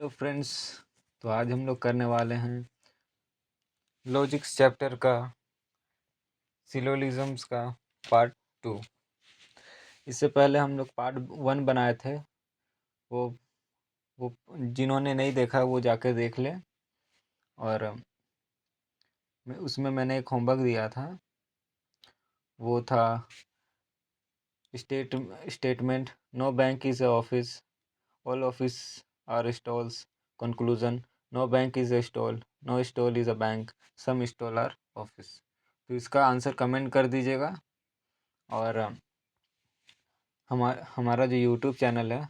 Hello friends. तो आज हम लोग करने वाले हैं लॉजिक्स चैप्टर का सिलोजिज्म्स का पार्ट 2। इससे पहले हम लोग पार्ट 1 बनाए थे। वो वो जिन्होंने नहीं देखा वो जाके देख ले। और उसमें मैंने एक होमवर्क दिया था, वो था statement no bank is a office, all office are stalls. Conclusion no bank is a stall, no stall is a bank, some stall are office. तो इसका आंसर कमेंट कर दीजिएगा। और हमारा जो यूट्यूब चैनल है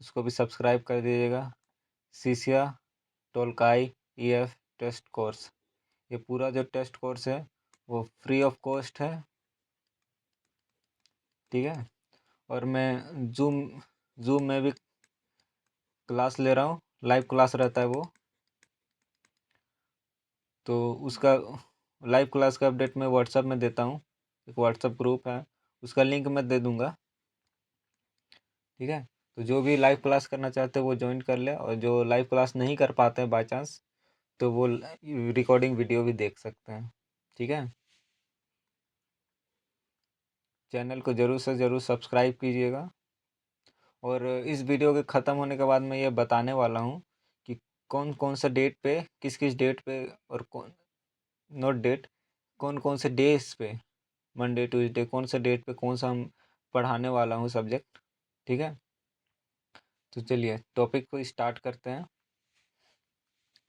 उसको भी सब्सक्राइब कर दीजिएगा। सीसिया टोलकाई ईएफ टेस्ट कोर्स, ये पूरा जो टेस्ट कोर्स है वो फ्री ऑफ कॉस्ट है, ठीक है। और मैं जूम में भी क्लास ले रहा हूँ, लाइव क्लास रहता है वो। तो उसका लाइव क्लास का अपडेट मैं व्हाट्सएप में देता हूँ, एक व्हाट्सएप ग्रुप है, उसका लिंक मैं दे दूँगा, ठीक है। तो जो भी लाइव क्लास करना चाहते हैं वो ज्वाइन कर ले, और जो लाइव क्लास नहीं कर पाते हैं बाय चांस तो वो रिकॉर्डिंग वीडियो भी देख सकते हैं, ठीक है। चैनल को ज़रूर से ज़रूर सब्सक्राइब कीजिएगा। और इस वीडियो के ख़त्म होने के बाद मैं ये बताने वाला हूँ कि कौन कौन सा डेट पे किस किस डेट पे, और कौन नॉट डेट, कौन कौन से डेज पे, मंडे ट्यूसडे कौन सा डेट पे कौन सा हम पढ़ाने वाला हूँ सब्जेक्ट, ठीक है। तो चलिए टॉपिक को स्टार्ट करते हैं।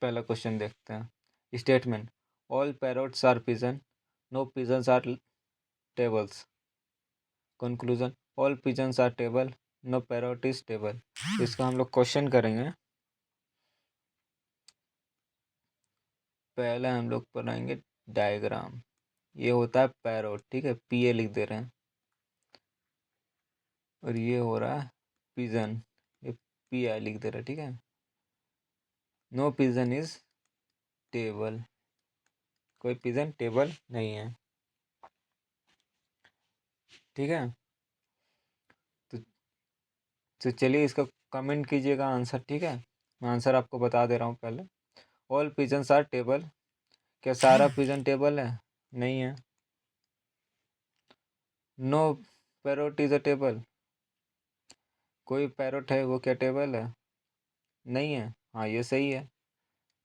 पहला क्वेश्चन देखते हैं। Statement all parrots are pigeon, no pigeons are tables. Conclusion all pigeons are table, no parrot is table. इसका हम लोग क्वेश्चन करेंगे। पहले हम लोग बनाएंगे डायग्राम। ये होता है पैरोट, ठीक है, पी ए लिख दे रहे हैं। और ये हो रहा है पिजन, ये पी आई लिख दे रहे हैं, ठीक है। नो पिजन इज टेबल, कोई पिजन टेबल नहीं है, ठीक है। तो चलिए इसका कमेंट कीजिएगा आंसर, ठीक है। मैं आंसर आपको बता दे रहा हूँ पहले। ऑल पिजन्स आर टेबल, क्या सारा पिजन टेबल है? नहीं है। No parrot is a table, कोई पैरोट है वो क्या टेबल है? नहीं है। हाँ ये सही है,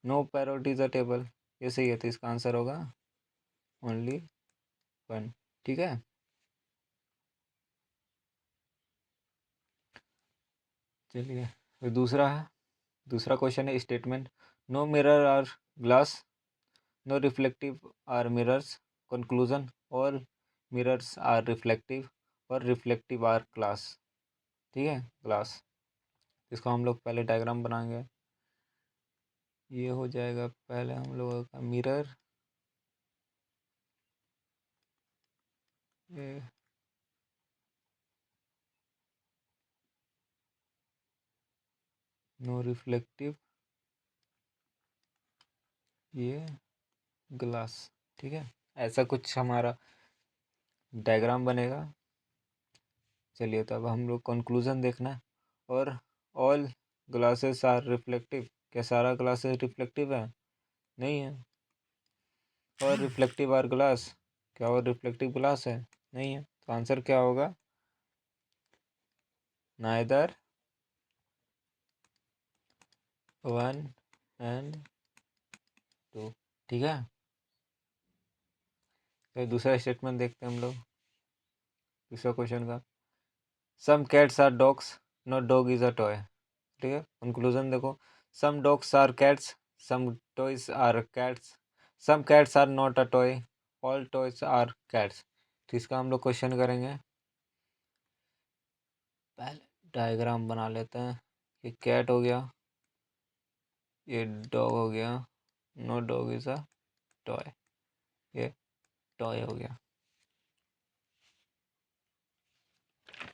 no parrot is a table, ये सही है। तो इसका आंसर होगा ओनली वन, ठीक है। चलिए तो दूसरा क्वेश्चन है statement no mirror are glass, no reflective are mirrors. Conclusion all mirrors are reflective और रिफ्लेक्टिव आर ग्लास, ठीक है, ग्लास। इसको हम लोग पहले डायग्राम बनाएंगे। ये हो जाएगा पहले हम लोगों का मिरर, ये नो रिफ्लेक्टिव, ये ग्लास, ठीक है। ऐसा कुछ हमारा डायग्राम बनेगा। चलिए तो अब हम लोग कंक्लूजन देखना है। और ऑल ग्लासेस आर रिफ्लेक्टिव, क्या सारा ग्लासेस रिफ्लेक्टिव है? नहीं है। और रिफ्लेक्टिव आर ग्लास, क्या और रिफ्लेक्टिव ग्लास है? नहीं है। तो आंसर क्या होगा? नाइदर वन एंड टू, ठीक है। तो दूसरा स्टेटमेंट देखते हैं हम लोग, दूसरा क्वेश्चन का। Some cats are dogs, not dog is a toy, ठीक है। कंक्लूजन देखो, some dogs are cats, some toys are cats, some cats are not a toy, all toys are cats. तो इसका हम लोग क्वेश्चन करेंगे। पहले डायग्राम बना लेते हैं। ये कैट हो गया, ये डॉग हो गया, no dog is a toy, ये टॉय हो गया,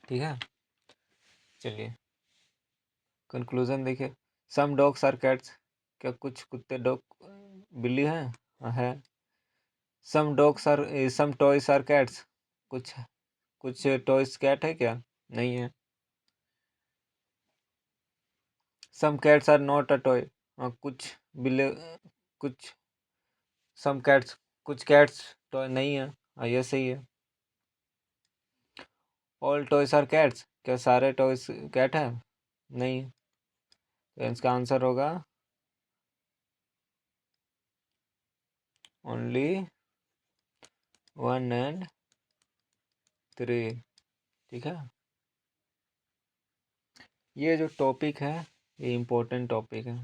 ठीक है। चलिए कंक्लूजन देखिए। सम डॉग्स आर कैट्स, क्या कुछ कुत्ते डॉग बिल्ली हैं? हाँ, है। Some dogs are some toys are cats, कुछ कुछ टॉयज कैट है क्या? नहीं है। Some cats are not a toy, कुछ बिल्ले, कुछ सम कैट्स, कुछ कैट्स टॉय नहीं है। ये सही है। ऑल टॉयस आर कैट्स, क्या सारे टॉयस कैट है? नहीं। तो इसका आंसर होगा ओनली 1 and 3। ठीक है, ये जो टॉपिक है ये इम्पोर्टेंट टॉपिक है,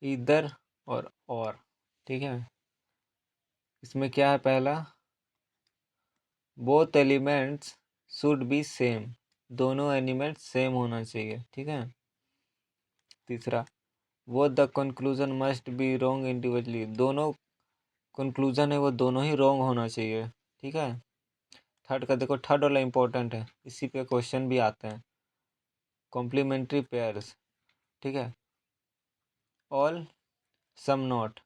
इधर और। ठीक है, इसमें क्या है? पहला, both elements should be same, दोनों एलिमेंट्स सेम होना चाहिए। ठीक है। तीसरा, वो the conclusion must be wrong individually, दोनों कंक्लूजन है वो दोनों ही रॉन्ग होना चाहिए। ठीक है। थर्ड का देखो, थर्ड वाला इंपॉर्टेंट है, इसी पे क्वेश्चन भी आते हैं। कॉम्प्लीमेंट्री पेयर्स, ठीक है, ऑल सम नॉट।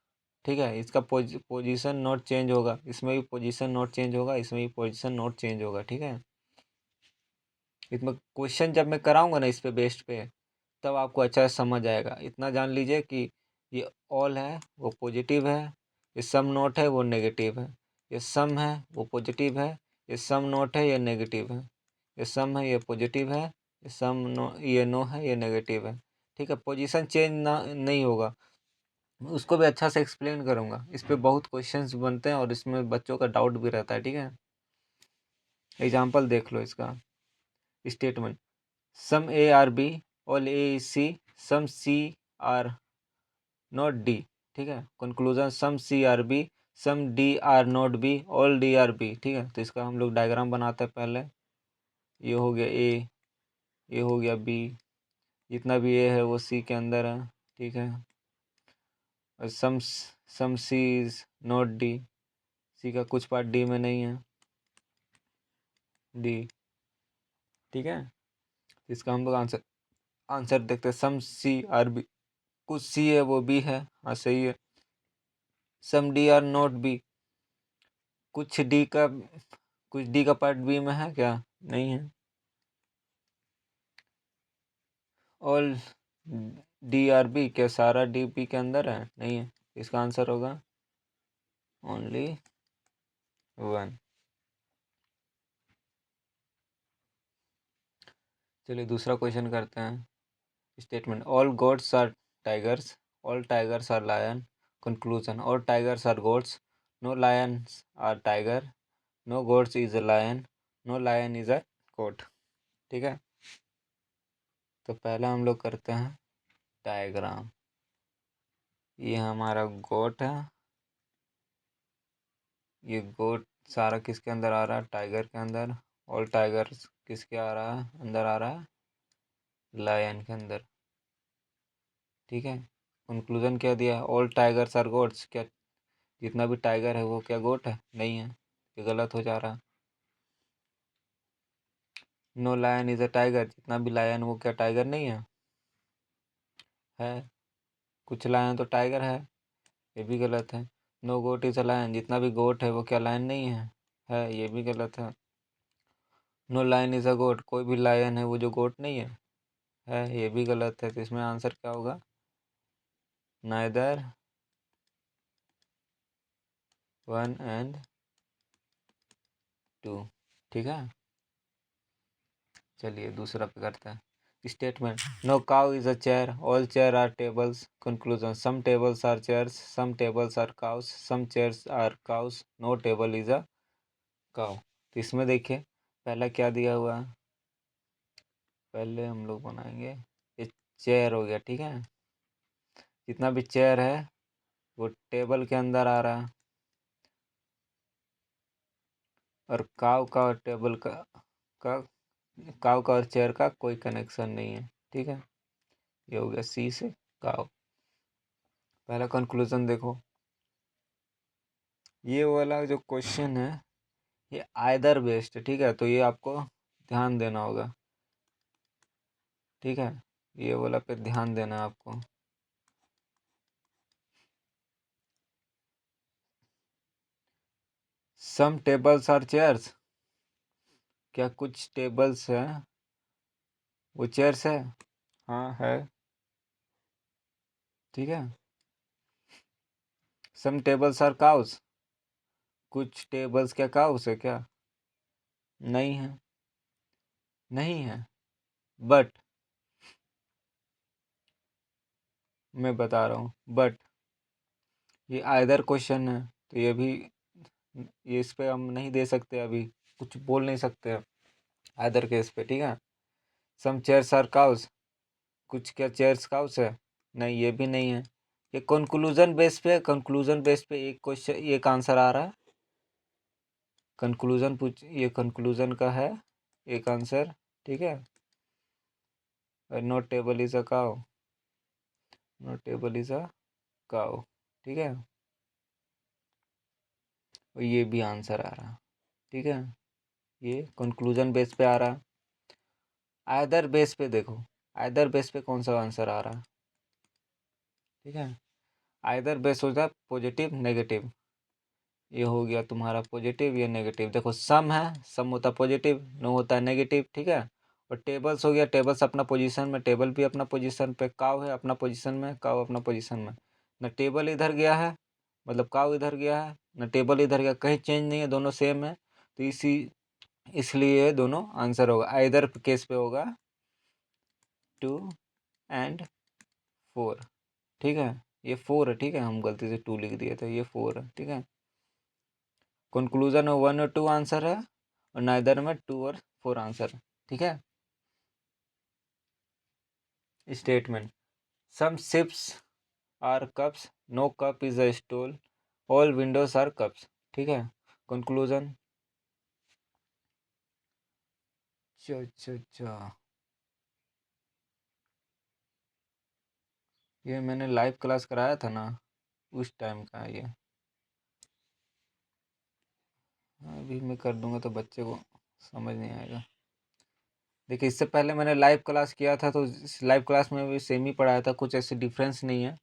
ठीक है, इसका पोजीशन नॉट चेंज होगा, इसमें भी पोजीशन नॉट चेंज होगा, इसमें भी पोजीशन नॉट चेंज होगा। ठीक है, इसमें क्वेश्चन जब मैं कराऊंगा ना इस पे बेस्ड पे, तब आपको अच्छा से समझ आएगा। इतना जान लीजिए कि ये ऑल है वो पॉजिटिव है, ये सम नॉट है वो नेगेटिव है, ये सम है वो पॉजिटिव है, ये सम नॉट है ये नेगेटिव है, ये सम है ये पॉजिटिव है, ये सम नो ये नो है ये नेगेटिव है। ठीक है, पोजीशन चेंज ना नहीं होगा, उसको भी अच्छा से एक्सप्लेन करूंगा। इस पे बहुत क्वेश्चंस बनते हैं और इसमें बच्चों का डाउट भी रहता है। ठीक है, एग्जाम्पल देख लो इसका। Statement, some A are B, all A is C, some C are not D. ठीक है, conclusion, some C are B, some D are not B, all D are B. ठीक है, तो इसका हम लोग डायग्राम बनाते हैं पहले। ये हो गया ए, ये हो गया बी, जितना भी ए है वो सी के अंदर है। ठीक है, और सम सी इज नॉट डी, सी का कुछ पार्ट डी में नहीं है, डी। ठीक है, इसका हम लोग आंसर आंसर देखते हैं। सम सी आर बी, कुछ सी है वो बी है, हाँ सही है। सम डी आर नॉट बी, कुछ डी का पार्ट बी में है क्या? नहीं है। ऑल डी आर बी, क्या सारा डी बी के अंदर है? नहीं है। इसका आंसर होगा ओनली 1। चलिए दूसरा क्वेश्चन करते हैं। Statement, all goats are tigers, all tigers are lion. Conclusion, all tigers are goats, no lions are tiger, no goats is a lion, no lion is a goat. ठीक है, तो पहला हम लोग करते हैं डायग्राम। ये हमारा गोट है, ये गोट सारा किसके अंदर आ रहा है? टाइगर के अंदर। ऑल टाइगर्स किसके आ रहा है? अंदर आ रहा है लायन के अंदर। ठीक है, कंक्लूजन क्या दिया है? ऑल टाइगर्स आर गोट्स, क्या जितना भी टाइगर है वो क्या गोट है? नहीं है, ये गलत हो जा रहा है। No lion is a tiger, जितना भी लायन वो क्या टाइगर नहीं है? है, कुछ लायन तो टाइगर है, ये भी गलत है। No goat is a lion, जितना भी गोट है वो क्या लायन नहीं है, ये भी गलत है। नो लायन इज अ गोट, कोई भी लायन है वो जो गोट नहीं है, ये भी गलत है। तो इसमें आंसर क्या होगा? Neither 1 and 2। ठीक है, चलिए दूसरा पे करते हैं। Statement, no cow is a chair, all chair are tables. Conclusion, some tables are chairs, some tables are cows, some chairs are cows, no table is a cow. तो इसमें देखिए पहला क्या दिया हुआ है, पहले हम लोग बनाएंगे ये चेयर हो गया। ठीक है, जितना भी चेयर है वो टेबल के अंदर आ रहा है, और काव का और टेबल का काव का और चेयर का कोई कनेक्शन नहीं है। ठीक है, ये हो गया सी से काव। पहला कंक्लूजन देखो, ये वाला जो क्वेश्चन है ये आइदर बेस्ड है। ठीक है, तो ये आपको ध्यान देना होगा। ठीक है, ये वाला पे ध्यान देना है आपको। सम टेबल्स आर चेयर्स, क्या कुछ टेबल्स हैं वो चेयर्स है। हाँ है। ठीक है। सम टेबल्स आर काउस। कुछ टेबल्स क्या काउस है क्या? नहीं है। नहीं है। बट मैं बता रहा हूँ बट ये आइदर क्वेश्चन है, तो ये भी, ये इस पे हम नहीं दे सकते अभी, कुछ बोल नहीं सकते आइदर केस पे। ठीक है। सम चेयर्स आर काउस। कुछ क्या चेयर्स काउस है? नहीं, ये भी नहीं है। ये कंक्लूजन बेस पे, कंक्लूजन बेस पे एक क्वेश्चन, एक आंसर आ रहा है। कंक्लूजन पूछ, ये कंक्लूजन का है एक आंसर। ठीक है। Note table is a cow. Note table is a cow. ठीक है। और ये भी आंसर आ रहा। ठीक है। ये कंक्लूजन बेस पे आ रहा। आइदर बेस पे देखो, आइदर बेस पे कौन सा आंसर आ रहा। ठीक है। आइदर बेस होता है पॉजिटिव नेगेटिव। ये हो गया तुम्हारा पॉजिटिव, ये नेगेटिव। देखो सम है, सम होता है पॉजिटिव, नो होता है नेगेटिव। ठीक है। और टेबल्स हो गया, टेबल्स अपना पोजीशन में, टेबल भी अपना पोजीशन पे, काव है अपना पोजीशन में, काव अपना पोजीशन में। न टेबल इधर गया है, मतलब काव इधर गया है, न टेबल इधर गया, कहीं चेंज नहीं है, दोनों सेम है। तो इसलिए दोनों आंसर होगा, आइदर केस पे होगा 2 और 4। ठीक है। ये 4 है। ठीक है, हम गलती से 2 लिख दिए थे, ये 4 है। ठीक है। कंक्लूजन में 1 और 2 आंसर है, और नाइदर में 2 और 4 आंसर। ठीक है। Statement. Some ships are cups, no cup is a stool, all windows are cups. ठीक है। कंक्लूजन। अच्छा अच्छा अच्छा, ये मैंने लाइव क्लास कराया था ना, उस टाइम का है ये। अभी मैं कर दूंगा तो बच्चे को समझ नहीं आएगा। देखिए, इससे पहले मैंने लाइव क्लास किया था, तो इस लाइव क्लास में भी सेम ही पढ़ाया था, कुछ ऐसे डिफरेंस नहीं है।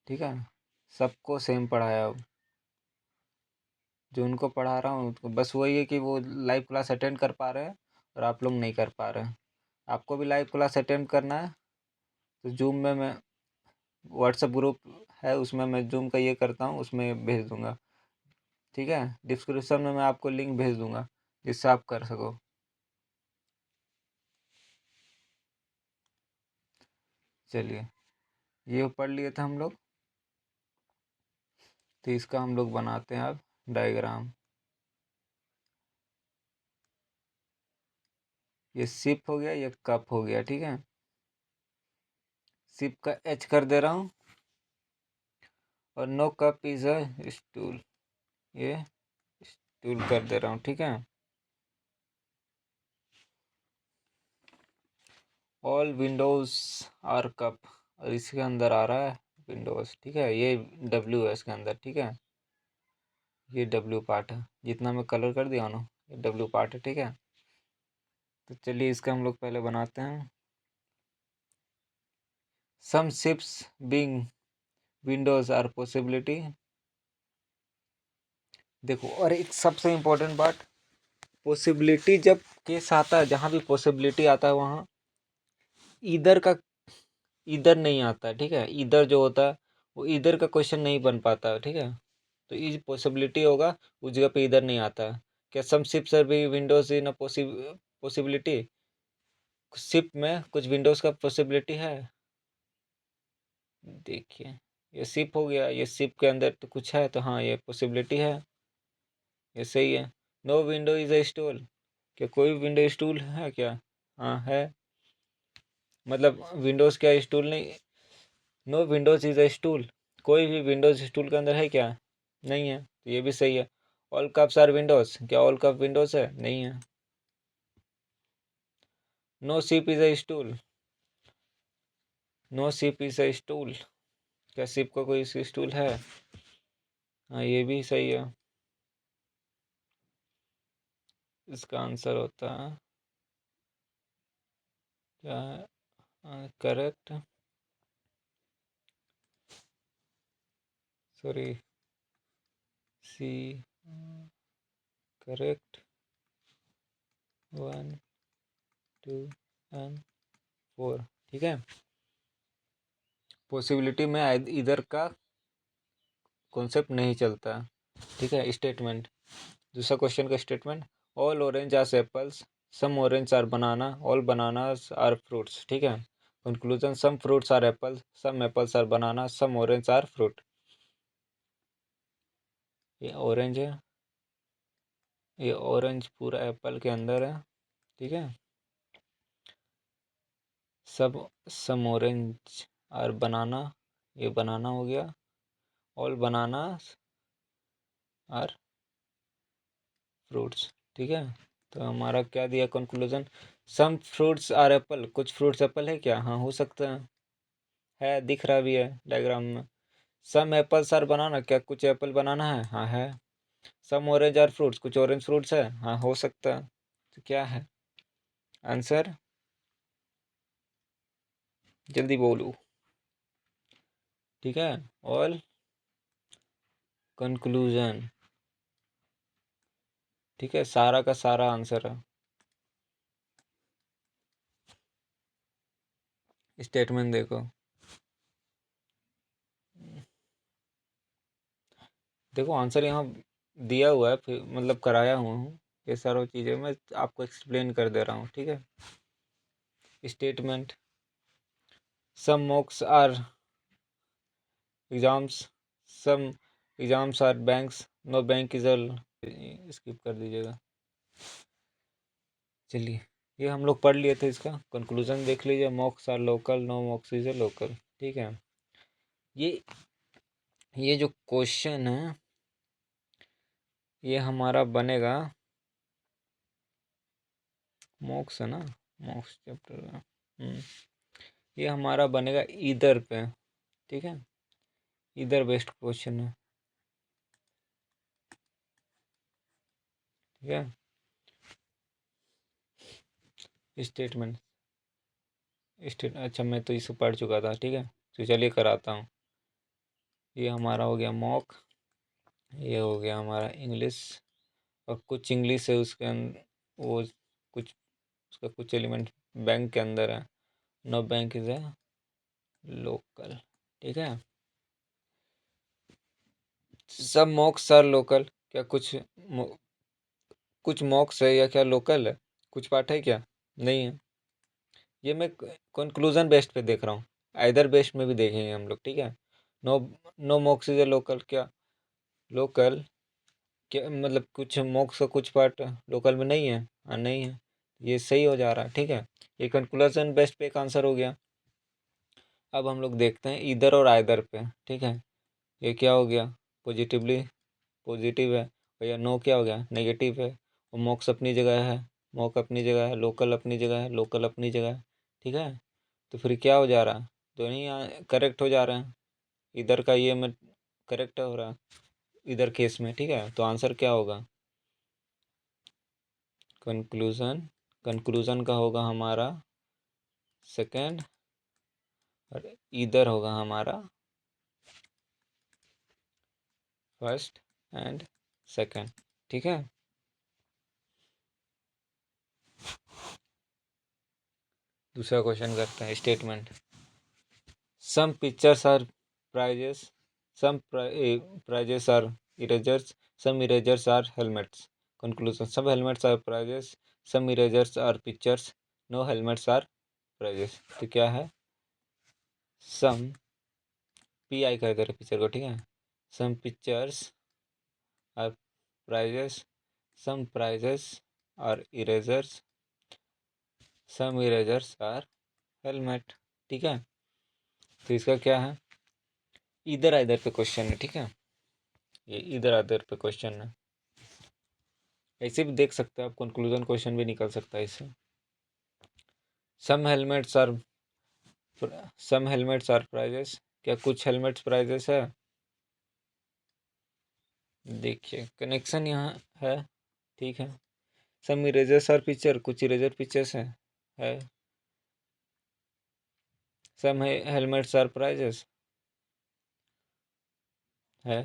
ठीक है। सबको सेम पढ़ाया। जो उनको पढ़ा रहा हूँ उनको बस वही है कि वो लाइव क्लास अटेंड कर पा रहे हैं, और आप लोग नहीं कर पा रहे हैं। आपको भी लाइव क्लास अटेंड करना है, तो जूम में मैं, व्हाट्सएप ग्रुप है उसमें मैं जूम का ये करता हूँ, उसमें भेज दूंगा। ठीक है। डिस्क्रिप्शन में मैं आपको लिंक भेज दूंगा, जिससे आप कर सको। चलिए, ये पढ़ लिए थे हम लोग, तो इसका हम लोग बनाते हैं अब डायग्राम। ये सिप हो गया, ये कप हो गया। ठीक है। सिप का एच कर दे रहा हूँ, और no cup is a stool, ये स्टूल कर दे रहा हूँ। ठीक है। ऑल विंडोज आर कप, और इसके अंदर आ रहा है विंडोज। ठीक है। ये डब्ल्यू है इसके अंदर। ठीक है। ये डब्ल्यू पार्ट है, जितना मैं कलर कर दिया ना, ये डब्ल्यू पार्ट है। ठीक है। तो चलिए, इसका हम लोग पहले बनाते हैं। Some ships being windows are possibility. देखो, और एक सबसे इम्पोर्टेंट बात, पॉसिबिलिटी जब केस आता है, जहाँ भी पॉसिबिलिटी आता है वहाँ इधर का, इधर नहीं आता है। ठीक है। इधर जो होता है, वो इधर का क्वेश्चन नहीं बन पाता है। ठीक है। तो इज पॉसिबिलिटी होगा, उस जगह पे इधर नहीं आता है। क्या सम शिप्स आर भी Windows in a possibility? Ship में कुछ विंडोज का पॉसिबिलिटी है। देखिए, ये शिप हो गया, ये शिप के अंदर तो कुछ है, तो हाँ ये पॉसिबिलिटी है, ये सही है। No window is a stool. क्या कोई विंडो स्टूल है क्या? हाँ है। मतलब विंडोज क्या स्टूल नहीं? No windows is a stool, कोई भी विंडोज स्टूल के अंदर है क्या? नहीं है, तो ये भी सही है। ऑल कप्स आर विंडोज, क्या ऑल कप विंडोज है? नहीं है। No ship is a stool, no ship is a stool, क्या शिप का कोई स्टूल है? हाँ, ये भी सही है। इसका आंसर होता है क्या है? Correct, sorry, C, correct, 1 2 and 4। ठीक है, पॉसिबिलिटी में इधर का कॉन्सेप्ट नहीं चलता। ठीक है, स्टेटमेंट, दूसरा क्वेश्चन का statement, all orange are apples, some orange are banana, all bananas are fruits. ठीक है, conclusion, some fruits are apples, some apples are banana, some orange are fruit. ये ऑरेंज है, ये ऑरेंज पूरा एप्पल के अंदर है। ठीक है, सब सम ऑरेंज आर बनाना, ये बनाना हो गया, ऑल बनाना आर फ्रूट्स। ठीक है, तो हमारा क्या दिया conclusion, some fruits are apple, कुछ फ्रूट्स एप्पल है क्या, हाँ हो सकता है, दिख रहा भी है डायग्राम में। सम एप्पल्स आर बनाना, क्या कुछ एप्पल बनाना है, हाँ है। सम ऑरेंज आर फ्रूट्स, कुछ ऑरेंज फ्रूट्स है, हाँ हो सकता है। तो क्या है आंसर, जल्दी बोलो। ठीक है, ऑल कंक्लूजन। ठीक है, सारा का सारा आंसर है। स्टेटमेंट देखो, देखो आंसर यहाँ दिया हुआ है, फिर मतलब कराया हुआ हूँ, ये सारी चीज़ें मैं आपको एक्सप्लेन कर दे रहा हूँ। ठीक है, statement, some mocks are exams, some exams are banks, no bank is all, skip कर दीजिएगा। चलिए, ये हम लोग पढ़ लिए थे, इसका कंक्लूजन देख लीजिए, mocks are local, no mocks is a local. ठीक है, ये ये जो क्वेश्चन है ये हमारा बनेगा, मॉक्स है ना, मॉक्स चैप्टर, ये हमारा बनेगा इधर पे। ठीक है, इधर बेस्ट क्वेश्चन है। ठीक है, स्टेटमेंट, अच्छा मैं तो इसे पढ़ चुका था। ठीक है, तो चलिए कराता हूँ। ये हमारा हो गया मॉक, ये हो गया हमारा इंग्लिश, और कुछ इंग्लिश है उसके अंदर, वो कुछ उसका कुछ एलिमेंट बैंक के अंदर है, no bank is a local. ठीक है, सब मॉक्स आर लोकल, क्या कुछ मॉक्स है या क्या लोकल है, कुछ पार्ट है क्या, नहीं है। ये मैं कंक्लूजन बेस्ड पे देख रहा हूँ, आइदर बेस्ड में भी देखेंगे हम लोग। ठीक है, no no mocks is a local, क्या लोकल, क्या मतलब कुछ मॉक्स का कुछ पार्ट लोकल में नहीं है, हाँ नहीं है, ये सही हो जा रहा है। ठीक है, ये कंक्लूजन बेस्ड पे एक आंसर हो गया। अब हम लोग देखते हैं इधर और आइदर पे। ठीक है, ये क्या हो गया, पॉजिटिवली पॉजिटिव है, भैया नो क्या हो गया, नेगेटिव है, और मॉक्स अपनी जगह है, मॉक अपनी जगह है, लोकल अपनी जगह है, लोकल अपनी जगह है। ठीक है, तो फिर क्या हो जा रहा है, दोनों करेक्ट हो जा रहे हैं, इधर का ये में करेक्ट हो रहा है इधर केस में। ठीक है, तो आंसर क्या होगा, कंक्लूजन, कंक्लूजन का होगा हमारा सेकंड, और इधर होगा हमारा फर्स्ट एंड सेकंड। ठीक है, दूसरा क्वेश्चन करते हैं, statement, some pictures are prizes, some prizes are erasers, some erasers are helmets. Conclusion, some helmets are prizes, some erasers are pictures, no helmets are prizes। तो क्या है, सम पी आई कर दे रहे पिक्चर को। ठीक है, some pictures are prizes, some prizes are erasers, some erasers are helmet। ठीक है, तो इसका क्या है, इधर इधर पे क्वेश्चन है। ठीक है, ये इधर इधर पे क्वेश्चन है, ऐसे भी देख सकते हैं आप, कंक्लूजन क्वेश्चन भी निकल सकता है इससे। Some helmets are some helmets are prizes, क्या कुछ हेलमेट्स प्राइजेस है, देखिए कनेक्शन यहाँ है। ठीक है, सम इरेजर्स आर पिक्चर, कुछ इरेजर पिक्चर्स है। सम हेलमेट्स आर प्राइजेस है,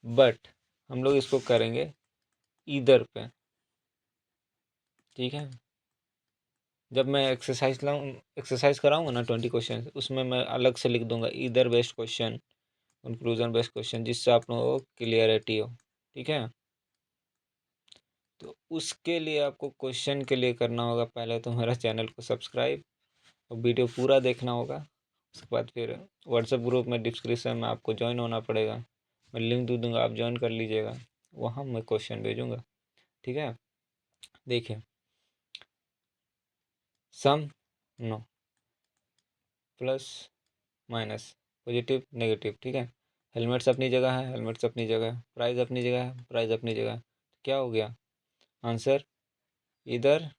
बट हम लोग इसको करेंगे इधर पे। ठीक है, जब मैं एक्सरसाइज कराऊंगा ना 20 क्वेश्चन, उसमें मैं अलग से लिख दूंगा either based question, conclusion based question, जिससे आप लोगों को क्लियरिटी हो। ठीक है, तो उसके लिए आपको क्वेश्चन के लिए करना होगा, पहले तो मेरा चैनल को सब्सक्राइब और वीडियो पूरा देखना होगा। उसके बाद फिर व्हाट्सएप ग्रुप में डिस्क्रिप्शन में आपको ज्वाइन होना पड़ेगा, मैं लिंक दे दूँगा, आप ज्वाइन कर लीजिएगा, वहाँ मैं क्वेश्चन भेजूँगा। ठीक है, देखिए some, no, plus, minus, positive, negative. ठीक है, हेलमेट्स अपनी जगह है, हेलमेट्स अपनी जगह है, प्राइस अपनी जगह है, प्राइस अपनी जगह है। क्या हो गया आंसर? इधर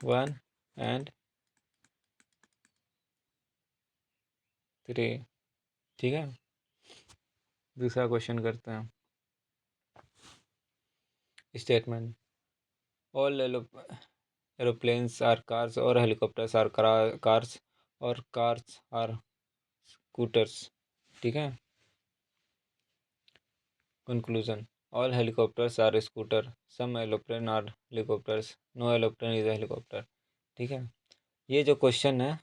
1 एंड 3। ठीक है, दूसरा क्वेश्चन करते हैं। Statement, all aeroplanes are cars और हेलीकॉप्टर्स आर कार्स और कार्स आर स्कूटर्स। ठीक है, conclusion, all helicopters are scooter, some aeroplane are helicopters, no aeroplane is helicopter. ठीक है, ये जो क्वेश्चन है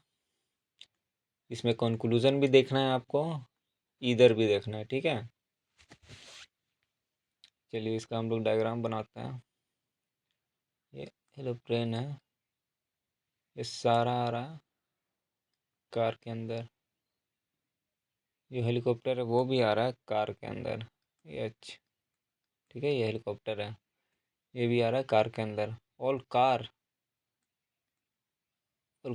इसमें कंक्लूजन भी देखना है आपको, इधर भी देखना है। ठीक है, चलिए इसका हम लोग डायग्राम बनाते हैं। ये एरोप्लेन है, ये सारा आ रहा है कार के अंदर, ये हेलीकॉप्टर है वो भी आ रहा है कार के अंदर, ये ठीक है, ये हेलीकॉप्टर है, ये भी आ रहा है कार के अंदर। All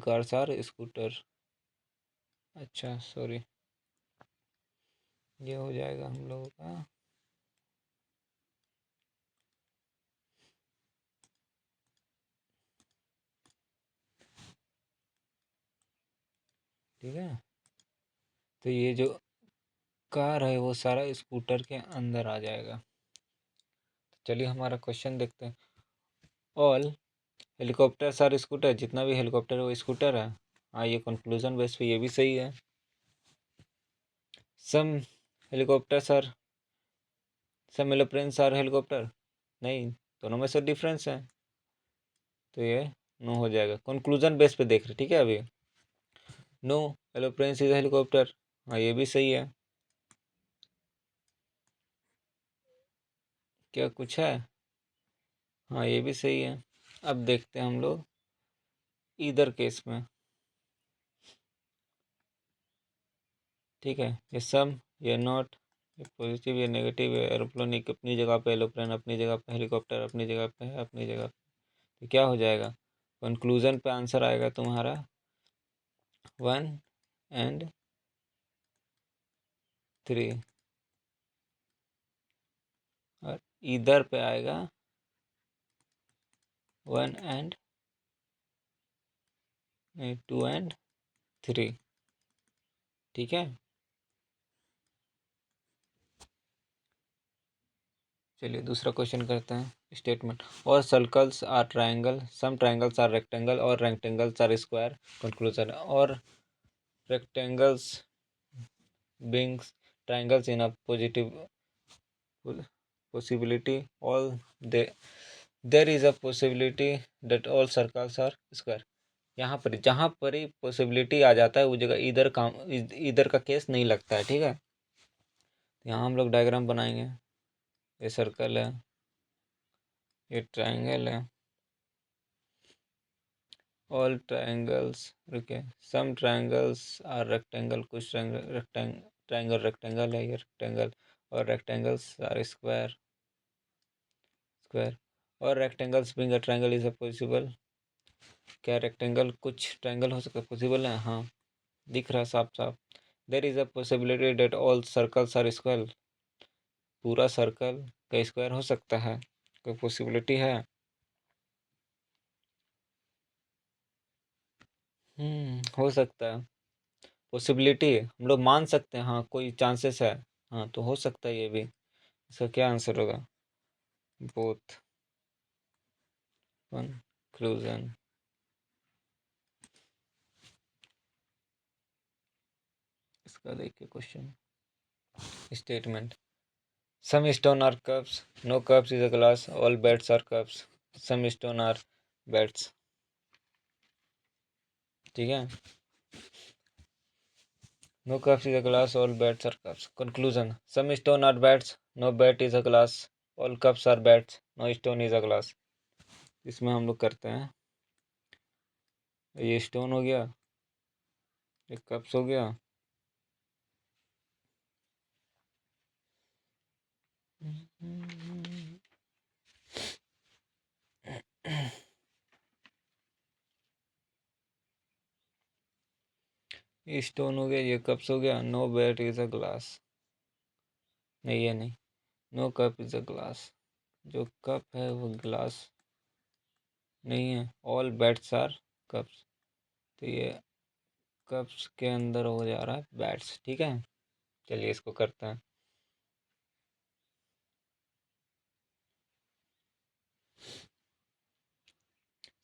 cars are scooter. अच्छा सॉरी, ये हो जाएगा हम लोगों का, ठीक है, तो ये जो कार है वो सारा स्कूटर के अंदर आ जाएगा। चलिए हमारा क्वेश्चन देखते हैं। ऑल हेलीकॉप्टर आर स्कूटर, जितना भी हेलीकॉप्टर है वो स्कूटर है। हाँ, ये कंक्लूजन बेस पे ये भी सही है। Some helicopters are some aeroplanes are helicopter, नहीं, दोनों में से डिफरेंस है, तो ये नो हो जाएगा। कंक्लूजन बेस पे देख रहे, ठीक है, अभी नो एरोप्लेन्स इज हेलीकॉप्टर, हाँ ये भी सही है। क्या कुछ है? हाँ ये भी सही है। अब देखते हैं हम लोग इधर केस में। ठीक है, ये सम, ये नॉट, ये पॉजिटिव, ये नेगेटिव, ये एरोप्लेन एक अपनी जगह पे, एरोप्लेन अपनी जगह पे, हेलीकॉप्टर अपनी जगह पे है, अपनी जगह पे। तो क्या हो जाएगा? कंक्लूजन पे आंसर आएगा तुम्हारा 1 एंड 3, और इधर पे आएगा 1 एंड 2 एंड 3। ठीक है, चलिए दूसरा क्वेश्चन करते हैं। Statement, all circles are triangle, some triangles are rectangle और रेक्टेंगल्स आर स्क्वायर। कंक्लूजन, और rectangles being triangles in a positive possibility, all they there is a possibility that all circles are square। यहाँ पर जहाँ पर ही possibility आ जाता है वो जगह इधर काम, इधर का केस नहीं लगता है। ठीक है, यहाँ हम लोग डायग्राम बनाएंगे। ये सर्कल है, ये ट्राइंगल है, all triangles, okay, some triangles are rectangle, कुछ ट्राइंगल रेक्टेंगल है, ये रेक्टेंगल, और रेक्टेंगल्स आर स्क्वायर, और rectangles being a triangle is a possible. क्या रेक्टेंगल कुछ ट्राइंगल हो सकता है? पॉसिबल है, हाँ, दिख रहा है साफ साफ। There is a possibility that all circles are square, पूरा सर्कल का स्क्वायर हो सकता है, कोई पॉसिबिलिटी है? हो सकता है, पॉसिबिलिटी हम लोग मान सकते हैं, हाँ कोई चांसेस है, हाँ तो हो सकता है ये भी। इसका क्या आंसर होगा? बोथ। कंक्लूजन, इसका देखिए question. Statement, some stone are curves, no curves is a glass, all beds are curves. Some stone are bats. ठीक है। No cups is a glass, all bats are cups. Conclusion, some stone are bats, no bat is a glass, all cups are bats, no stone is a glass. इसमें हम लोग करते हैं, ये stone हो गया, ये कप्स हो गया, ये स्टोन हो गया, ये कप्स हो गया। No bat is a glass, नहीं ये नहीं। No cup is a glass, जो कप है वो ग्लास नहीं है। ऑल बैट्स आर कप्स, तो ये कप्स के अंदर हो जा रहा है बैट्स। ठीक है, चलिए इसको करते हैं।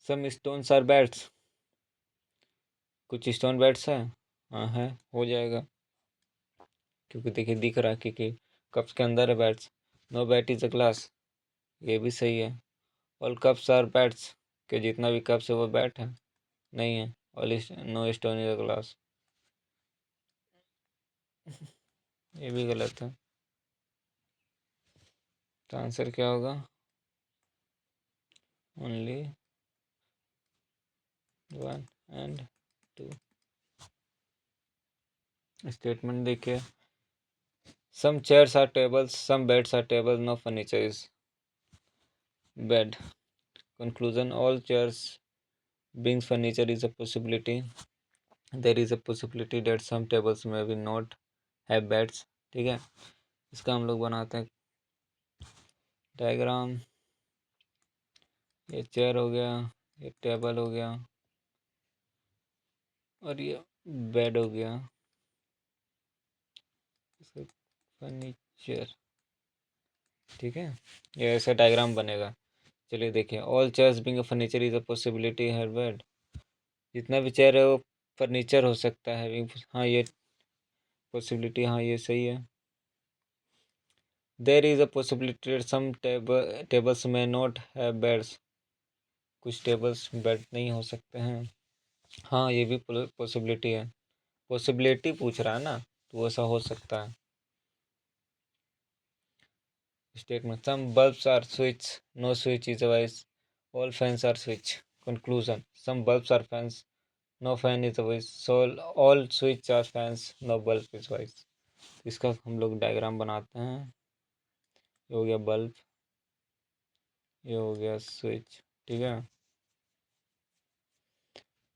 सम स्टोन्स आर बैट्स, कुछ स्टोन बैट्स है, हाँ है, हो जाएगा, क्योंकि देखिए दिख रहा है कि कप्स के अंदर है bats. No bat is a glass, ये भी सही है। ऑल कप्स आर बैट्स, कि जितना भी कप्स है वो बैट है, नहीं है। All know stone is a glass, ये भी गलत है। तो आंसर क्या होगा? Only 1 and 2। स्टेटमेंट देखिए, some chairs are tables, some beds are table, no furniture is bed. Conclusion, all chairs being furniture is a possibility, there is a possibility that some tables may be not have beds। ठीक है, इसका हम लोग बनाते हैं diagram. ये chair हो गया, ये टेबल हो गया, और ये बेड हो गया, इसका फर्नीचर। ठीक है, ये ऐसा डायग्राम बनेगा। चलिए देखिए, all chairs being a furniture is a possibility है बेड, जितना भी चेयर है वो फर्नीचर हो सकता है। हाँ ये पॉसिबिलिटी, हाँ ये सही है। There is a possibility some tables may not have beds, कुछ टेबल्स बेड नहीं हो सकते हैं। हाँ ये भी पॉसिबिलिटी है, पॉसिबिलिटी पूछ रहा है ना, तो ऐसा हो सकता है। Statement, some bulbs are switch, no switch is a vice, all fans are switch. Conclusion, some bulbs are fans, no fan is a vice, so all switch are fans, no bulb is vice. इसका हम लोग diagram बनाते हैं। ये हो गया bulb, ये हो गया स्विच। ठीक है,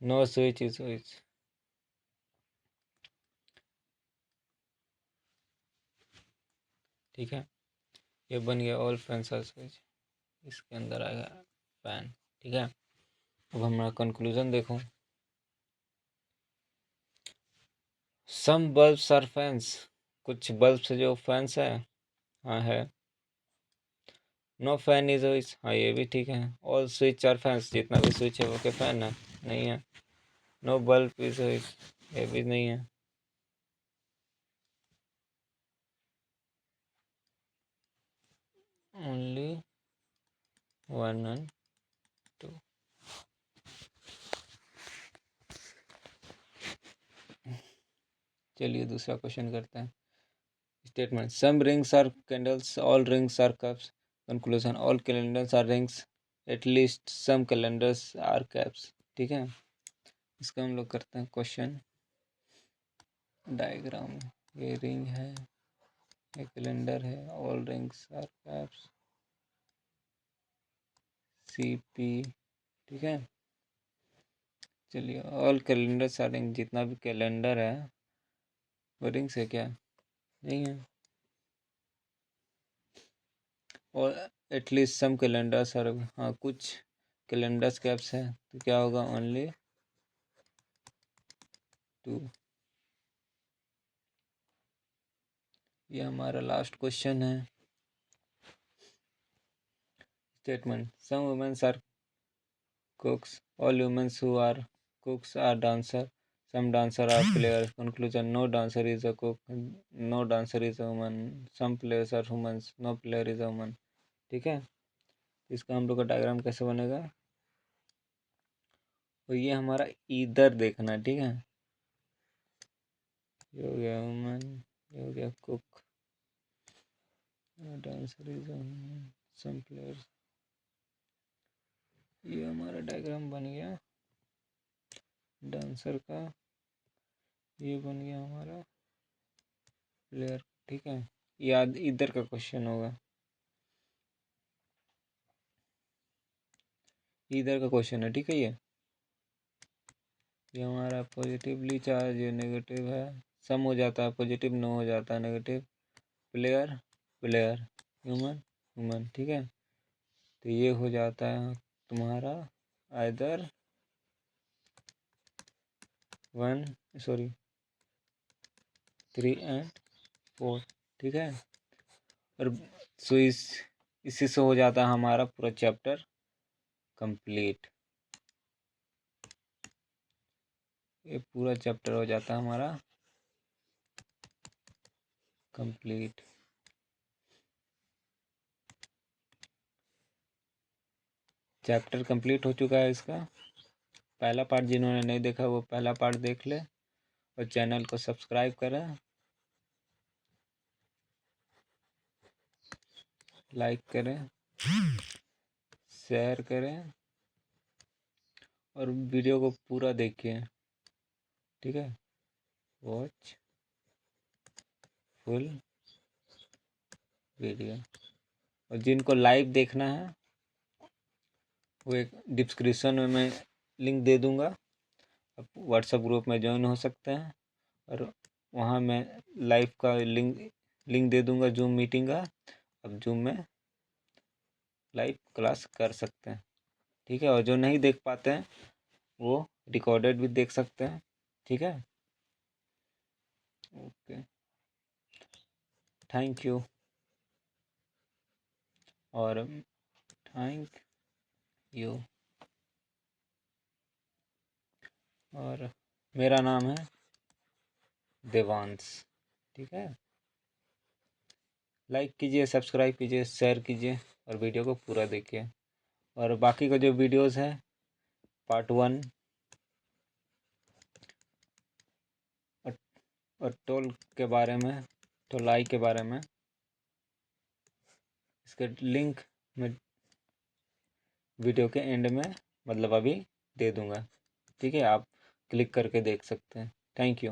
नो स्विच इज स्विच। ठीक है, ये बन गया ऑल फैंस आर स्विच, इसके अंदर आएगा फैन। ठीक है, अब हमारा कंक्लूजन देखो, सम बल्ब्स आर फैंस, कुछ बल्ब से जो फैंस है, हाँ है। नो फैन इज स्विच, हाँ ये भी ठीक है। ऑल स्विच आर फैंस, जितना भी स्विच है वो क्या फैन है, नहीं है। नो बल्ब इज स्विच, ये भी नहीं है। Only 1 and 2। चलिए दूसरा क्वेश्चन करते हैं। Statement, some rings are candles, all rings are cups. Conclusion, all calendars are rings, at least some calendars are caps. ठीक है, इसका हम लोग करते हैं क्वेश्चन डायग्राम। ये रिंग है, ये कैलेंडर है, all rings are caps, CP। ठीक है, चलिए ऑल कैलेंडर्स आर रिंग, जितना भी कैलेंडर है वो रिंग्स है क्या, नहीं है। और एटलीस्ट सम कैलेंडर्स आर, हाँ कुछ कैलेंडर्स कैप्स है, तो क्या होगा, ओनली 2। ये हमारा लास्ट क्वेश्चन है। Statement, some womens are cooks, all humans who are cooks are dancer, some dancer are players। Conclusion, no dancer is a cook, no dancer is a woman, some players are humans, no player is a woman। ठीक है, तो इसका हम लोग का diagram कैसे बनेगा, तो ये हमारा इधर देखना है, ठीक है। ये हो गया वुमन, ये हो गया cook, dancer is some players. ये हमारा डायग्राम बन गया डांसर का, ये बन गया हमारा प्लेयर, ठीक है। याद इधर का क्वेश्चन होगा, इधर का क्वेश्चन है, ठीक है। ये हमारा पॉजिटिवली चार्ज, ये नेगेटिव है, सम हो जाता है पॉजिटिव, नो हो जाता है negative, player player, human human, ठीक है। तो ये हो जाता है तुम्हारा आइदर 1 सॉरी 3 एंड 4, ठीक है। और सो इसी से हो जाता है हमारा पूरा चैप्टर कंप्लीट। ये पूरा चैप्टर हो जाता है हमारा कंप्लीट। चैप्टर कंप्लीट हो चुका है इसका। पहला पार्ट जिन्होंने नहीं देखा वो पहला पार्ट देख ले, और चैनल को सब्सक्राइब करें, लाइक करें, शेयर करें, और वीडियो को पूरा देखिए, ठीक है। Watch full video. और जिनको लाइव देखना है वो एक डिस्क्रिप्शन में मैं लिंक दे दूंगा, आप व्हाट्सएप ग्रुप में ज्वाइन हो सकते हैं, और वहाँ मैं लाइव का लिंक दे दूंगा जूम मीटिंग का, अब जूम में लाइव क्लास कर सकते हैं, ठीक है। और जो नहीं देख पाते हैं वो रिकॉर्डेड भी देख सकते हैं, ठीक है। ओके, थैंक यू, और थैंक यू। और मेरा नाम है देवांश, ठीक है। लाइक कीजिए, सब्सक्राइब कीजिए, शेयर कीजिए, और वीडियो को पूरा देखिए। और बाकी का जो वीडियोस है पार्ट 1 और टोल के बारे में, टोलाई के बारे में, इसके लिंक मैं वीडियो के एंड में मतलब अभी दे दूंगा, ठीक है। आप क्लिक करके देख सकते हैं। Thank you.